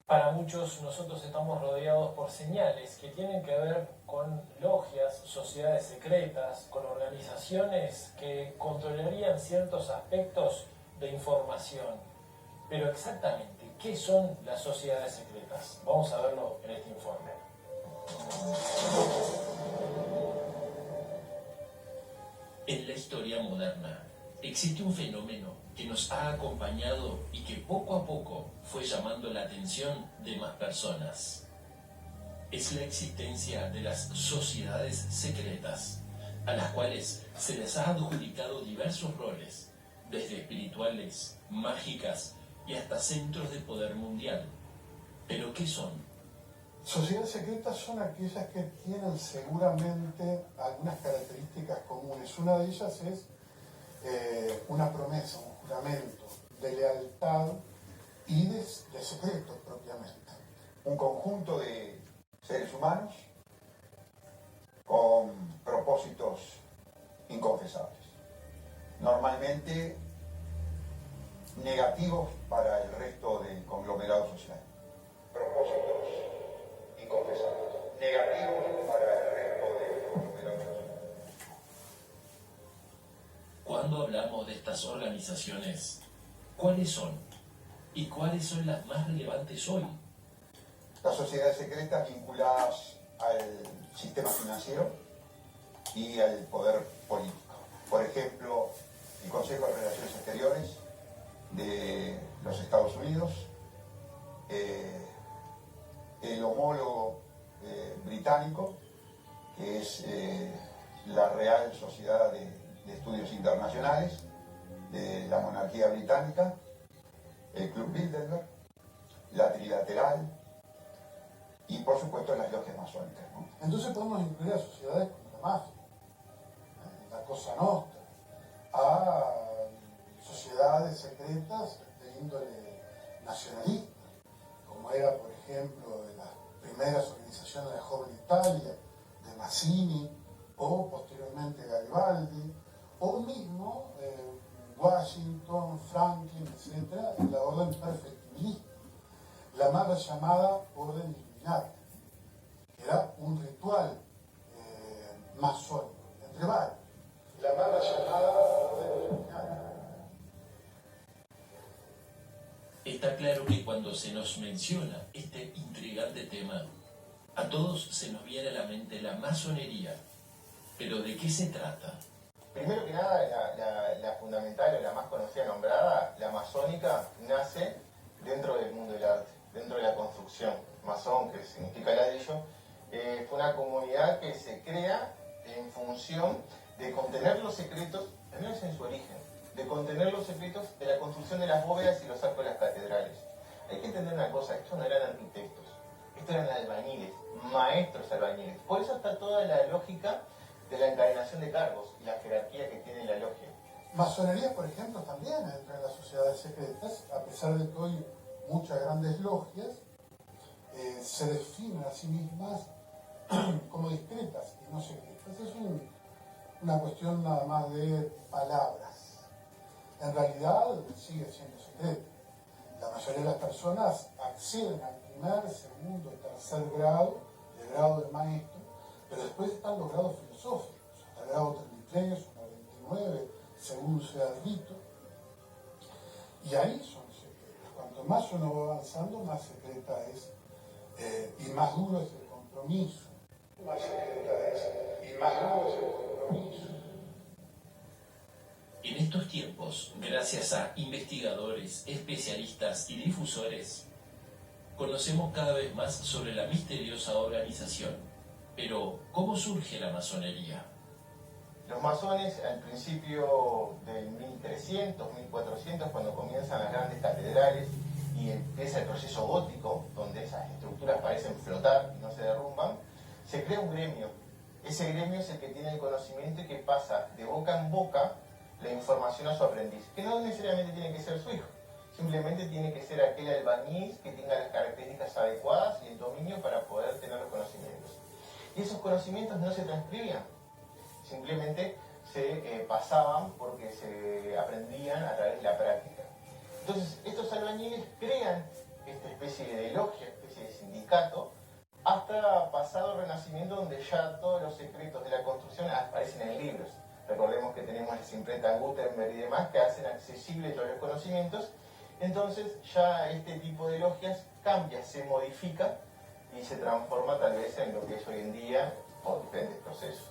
Para muchos nosotros estamos rodeados por señales que tienen que ver con logias, sociedades secretas, con organizaciones que controlarían ciertos aspectos de información. Pero exactamente, ¿qué son las sociedades secretas? Vamos a verlo en este informe. En la historia moderna existe un fenómeno que nos ha acompañado y que poco a poco fue llamando la atención de más personas. Es la existencia de las sociedades secretas, a las cuales se les ha adjudicado diversos roles, desde espirituales, mágicas y hasta centros de poder mundial. ¿Pero qué son? Sociedades secretas son aquellas que tienen seguramente algunas características comunes. Una de ellas es una promesa, un juramento de lealtad y de secreto propiamente. Un conjunto de seres humanos con propósitos inconfesables, normalmente negativos para el resto del conglomerado social. Propósitos inconfesables, negativos para el resto del conglomerado social. Cuando hablamos de estas organizaciones, ¿cuáles son? ¿Y cuáles son las más relevantes hoy? Las sociedades secretas vinculadas al sistema financiero y al poder político. Por ejemplo, el Consejo de Relaciones Exteriores de los Estados Unidos, el homólogo británico, que es la Real Sociedad de Estudios Internacionales de la monarquía británica, el Club Bilderberg, la Trilateral y por supuesto las logias masónicas, ¿no? Entonces podemos incluir a sociedades como la mafia, la Cosa Nostra, a sociedades secretas de índole nacionalista, como era por ejemplo de las primeras organizaciones de la Joven Italia, de Mazzini, o posteriormente Garibaldi, o mismo Washington, Franklin, etc., en la orden perfectibilista, la mal llamada orden Illuminati, que era un ritual masónico, entre varios, la mal llamada orden Illuminati. Está claro que cuando se nos menciona este intrigante tema, a todos se nos viene a la mente la masonería. ¿Pero de qué se trata? Primero que nada, la fundamental o la más conocida nombrada, la masónica, nace dentro del mundo del arte, dentro de la construcción. Masón, que significa ladrillo, fue una comunidad que se crea en función de contener los secretos, al menos en su origen, de contener los secretos de la construcción de las bóvedas y los arcos de las catedrales. Hay que entender una cosa, estos no eran arquitectos, estos eran albañiles, maestros albañiles. Por eso está toda la lógica de la encadenación de cargos y la jerarquía que tiene la logia. Masonería, por ejemplo, también entra en las sociedades secretas, a pesar de que hoy muchas grandes logias se definen a sí mismas como discretas y no secretas. Es una cuestión nada más de palabras. En realidad sigue siendo secreto. La mayoría de las personas acceden al primer, segundo, tercer grado, el grado de maestro, pero después están los grados filosóficos, hasta el grado 33 o 49, según sea el rito. Y ahí son secretas. Cuanto más uno va avanzando, más secreta es, y más duro es el compromiso. Más secreta es, y más duro es el compromiso. En estos tiempos, gracias a investigadores, especialistas y difusores, conocemos cada vez más sobre la misteriosa organización. Pero, ¿cómo surge la masonería? Los masones, al principio del 1300, 1400, cuando comienzan las grandes catedrales y empieza el proceso gótico, donde esas estructuras parecen flotar y no se derrumban, se crea un gremio. Ese gremio es el que tiene el conocimiento y que pasa de boca en boca la información a su aprendiz, que no necesariamente tiene que ser su hijo, simplemente tiene que ser aquel albañil que tenga las características adecuadas y el dominio para poder tener los conocimientos. Y esos conocimientos no se transcribían, simplemente se pasaban porque se aprendían a través de la práctica. Entonces, estos albañiles crean esta especie de logia, especie de sindicato, hasta pasado el Renacimiento, donde ya todos los secretos de la construcción aparecen en libros. Recordemos que tenemos las imprentas Gutenberg y demás que hacen accesibles todos los conocimientos. Entonces ya este tipo de logias cambia, se modifica y se transforma tal vez en lo que es hoy en día por diferentes procesos.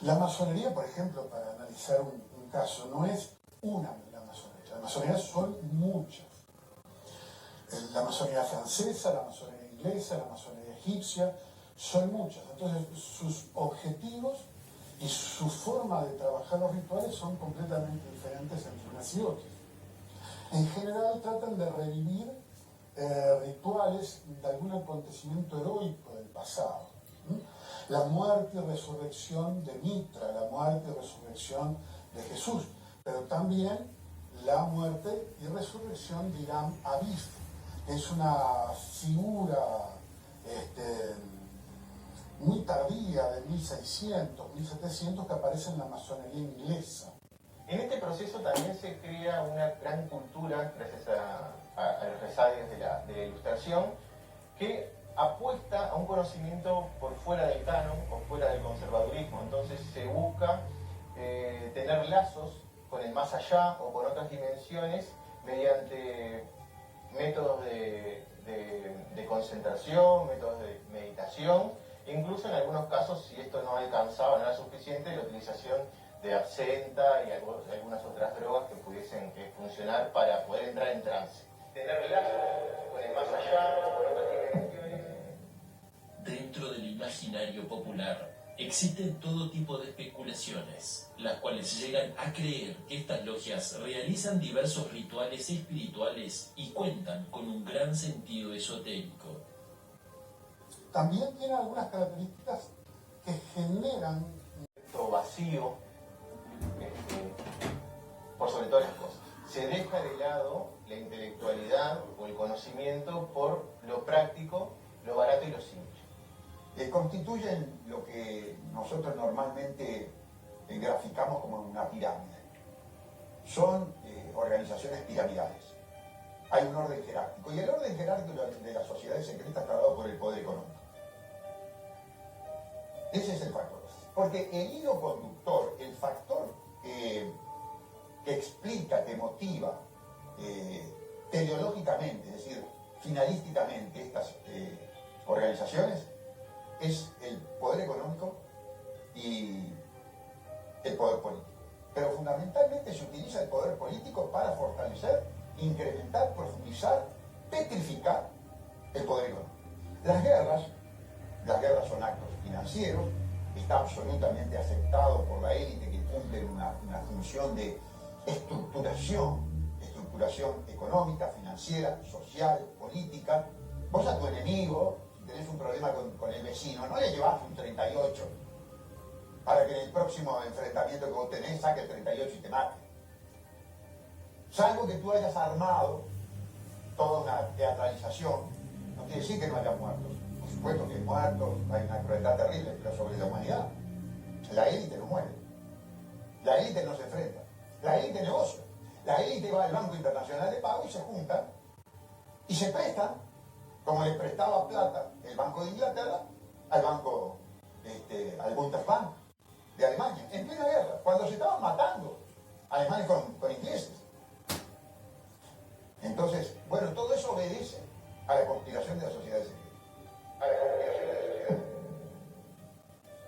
La masonería, por ejemplo, para analizar un caso, no es una la masonería. La masonería son muchas. La masonería francesa, la masonería inglesa, la masonería egipcia, son muchas. Entonces sus objetivos y su forma de trabajar los rituales son completamente diferentes entre unas y otras. En general tratan de revivir rituales de algún acontecimiento heroico del pasado. La muerte y resurrección de Mitra, la muerte y resurrección de Jesús, pero también la muerte y resurrección de Hiram Abif, que es una figura muy tardía de 1600, 1700 que aparece en la masonería inglesa. En este proceso también se crea una gran cultura, gracias a los resabios de la Ilustración, que apuesta a un conocimiento por fuera del canon o fuera del conservadurismo. Entonces se busca tener lazos con el más allá o con otras dimensiones mediante métodos de concentración, métodos de meditación, e incluso en algunos casos, si esto no alcanzaba, no era suficiente, la utilización de absenta y algunas otras drogas que pudiesen funcionar para poder entrar en trance. Tener lazos con el más allá o con otras dimensiones. Dentro del imaginario popular existen todo tipo de especulaciones, las cuales llegan a creer que estas logias realizan diversos rituales espirituales y cuentan con un gran sentido esotérico. También tiene algunas características que generan Vacío, por sobre todas las cosas. Se deja de lado la intelectualidad o el conocimiento por lo práctico, lo barato y lo simple. Constituyen lo que nosotros normalmente graficamos como una pirámide. Son organizaciones piramidales. Hay un orden jerárquico, y el orden jerárquico de las sociedades secretas está dado por el poder económico. Ese es el factor. Porque el hilo conductor, el factor que explica, que motiva teleológicamente, es decir, finalísticamente estas organizaciones, es el poder económico y el poder político. Pero fundamentalmente se utiliza el poder político para fortalecer, incrementar, profundizar, petrificar el poder económico. Las guerras son actos financieros, está absolutamente aceptado por la élite que cumple una función de estructuración económica, financiera, social, política. Vos a tu enemigo, si tenés un problema con el vecino, no le llevas un 38 para que en el próximo enfrentamiento que vos tenés saque el 38 y te mate. Salvo que tú hayas armado toda una teatralización, no quiere decir que no haya muertos. Por supuesto que hay muertos, hay una crueldad terrible, pero sobre la humanidad, la élite no muere. La élite no se enfrenta. La élite negocia. La élite va al Banco Internacional de Pago y se junta y se prestan, como le prestaba plata el Banco de Inglaterra al banco, al Bundesbank de Alemania, en plena guerra, cuando se estaban matando alemanes con ingleses. Entonces, bueno, todo eso obedece a la conspiración de las sociedades secretas.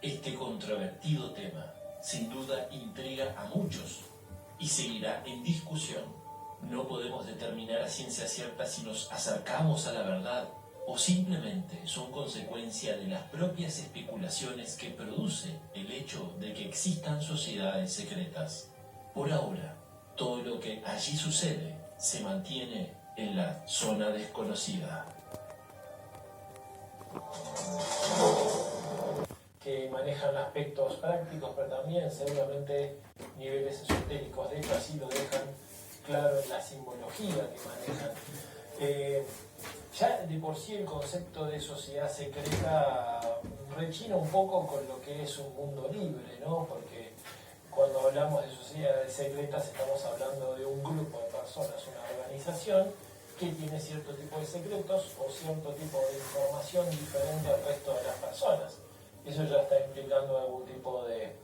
Este controvertido tema, sin duda, intriga a muchos y seguirá en discusión. No podemos determinar a ciencia cierta si nos acercamos a la verdad o simplemente son consecuencia de las propias especulaciones que produce el hecho de que existan sociedades secretas. Por ahora, todo lo que allí sucede se mantiene en la zona desconocida. Que manejan aspectos prácticos, pero también seguramente niveles esotéricos. De hecho, así lo dejan claro en la simbología que manejan. Ya de por sí el concepto de sociedad secreta rechina un poco con lo que es un mundo libre, ¿no? Porque cuando hablamos de sociedades secretas estamos hablando de un grupo de personas, una organización que tiene cierto tipo de secretos o cierto tipo de información diferente al resto de las personas. Eso ya está implicando algún tipo de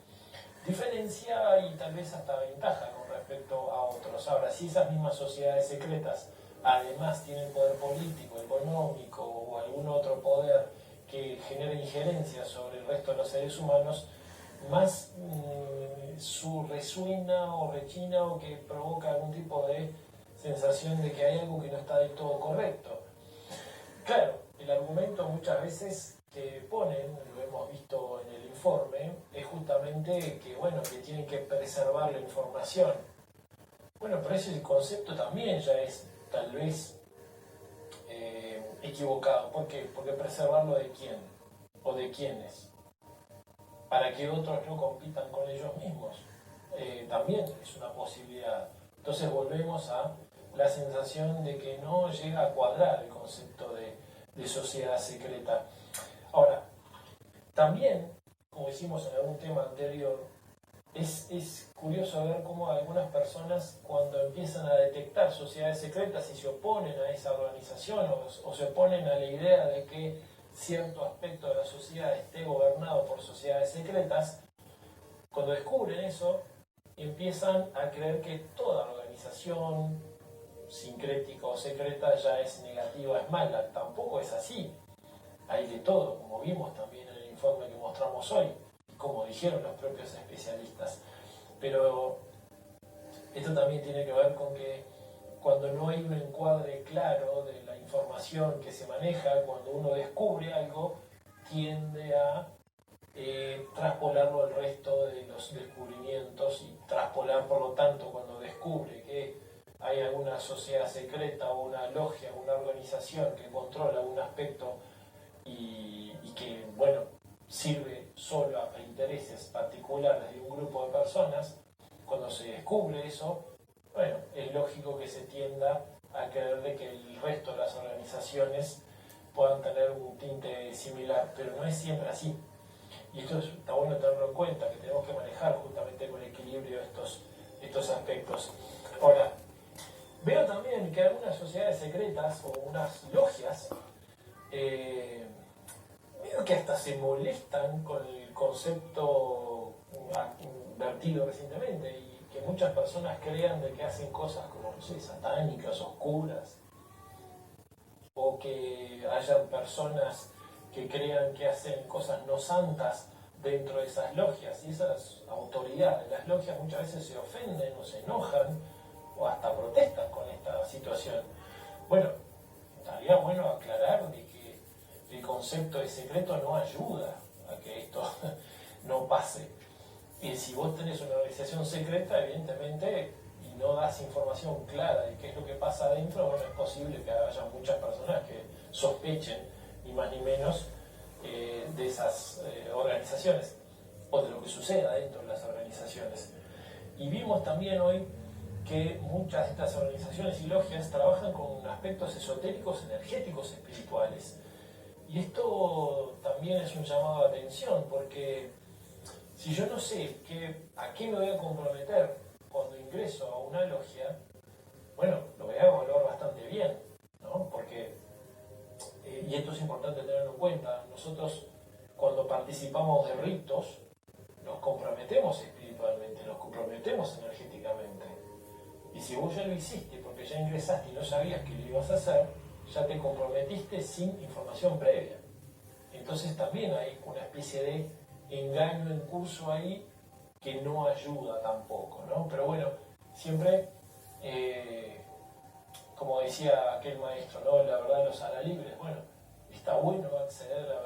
diferencia y tal vez hasta ventaja con respecto a otros. Ahora, si esas mismas sociedades secretas además tienen poder político, económico o algún otro poder que genera injerencia sobre el resto de los seres humanos, más resuena o rechina o que provoca algún tipo de sensación de que hay algo que no está del todo correcto. Claro, el argumento muchas veces que ponen, lo hemos visto en el informe, es justamente que, bueno, que tienen que preservar la información. Bueno, pero ese concepto también ya es tal vez equivocado. ¿Por qué? Porque preservarlo ¿de quién? ¿O de quiénes? Para que otros no compitan con ellos mismos. También es una posibilidad. Entonces volvemos a la sensación de que no llega a cuadrar el concepto de sociedad secreta. Ahora, también, como hicimos en algún tema anterior, es curioso ver cómo algunas personas, cuando empiezan a detectar sociedades secretas y se oponen a esa organización o se oponen a la idea de que cierto aspecto de la sociedad esté gobernado por sociedades secretas, cuando descubren eso, empiezan a creer que toda organización sincrética o secreta ya es negativa, es mala. Tampoco es así. Hay de todo, como vimos también en el informe que mostramos hoy, y como dijeron los propios especialistas. Pero esto también tiene que ver con que cuando no hay un encuadre claro de la información que se maneja, cuando uno descubre algo, tiende a traspolarlo al resto de los descubrimientos y traspolar, por lo tanto, cuando descubre que hay alguna sociedad secreta o una logia, una organización que controla un aspecto y que, bueno, sirve solo a intereses particulares de un grupo de personas, cuando se descubre eso, bueno, es lógico que se tienda a creer de que el resto de las organizaciones puedan tener un tinte similar, pero no es siempre así. Y esto está bueno tenerlo en cuenta, que tenemos que manejar justamente con equilibrio estos aspectos. Ahora, veo también que algunas sociedades secretas o unas logias veo que hasta se molestan con el concepto vertido recientemente y que muchas personas crean de que hacen cosas como, no sé, satánicas, oscuras, o que hayan personas que crean que hacen cosas no santas dentro de esas logias, y esas autoridades, las logias muchas veces se ofenden o se enojan o hasta protestan con esta situación. Bueno, estaría bueno aclarar de que el concepto de secreto no ayuda a que esto no pase. Y si vos tenés una organización secreta, evidentemente, y no das información clara de qué es lo que pasa adentro, bueno, es posible que haya muchas personas que sospechen, ni más ni menos, de esas organizaciones, o de lo que suceda dentro de las organizaciones. Y vimos también hoy que muchas de estas organizaciones y logias trabajan con aspectos esotéricos, energéticos, espirituales. Y esto también es un llamado de atención, porque si yo no sé a qué me voy a comprometer cuando ingreso a una logia, bueno, lo voy a evaluar bastante bien, ¿no? Porque, y esto es importante tenerlo en cuenta, nosotros cuando participamos de ritos, nos comprometemos espiritualmente, nos comprometemos energéticamente. Y si vos ya lo hiciste porque ya ingresaste y no sabías que lo ibas a hacer, ya te comprometiste sin información previa. Entonces también hay una especie de engaño en curso ahí que no ayuda tampoco, ¿no? Pero bueno, siempre, como decía aquel maestro, ¿no? La verdad los hará libres. Bueno, está bueno acceder a la verdad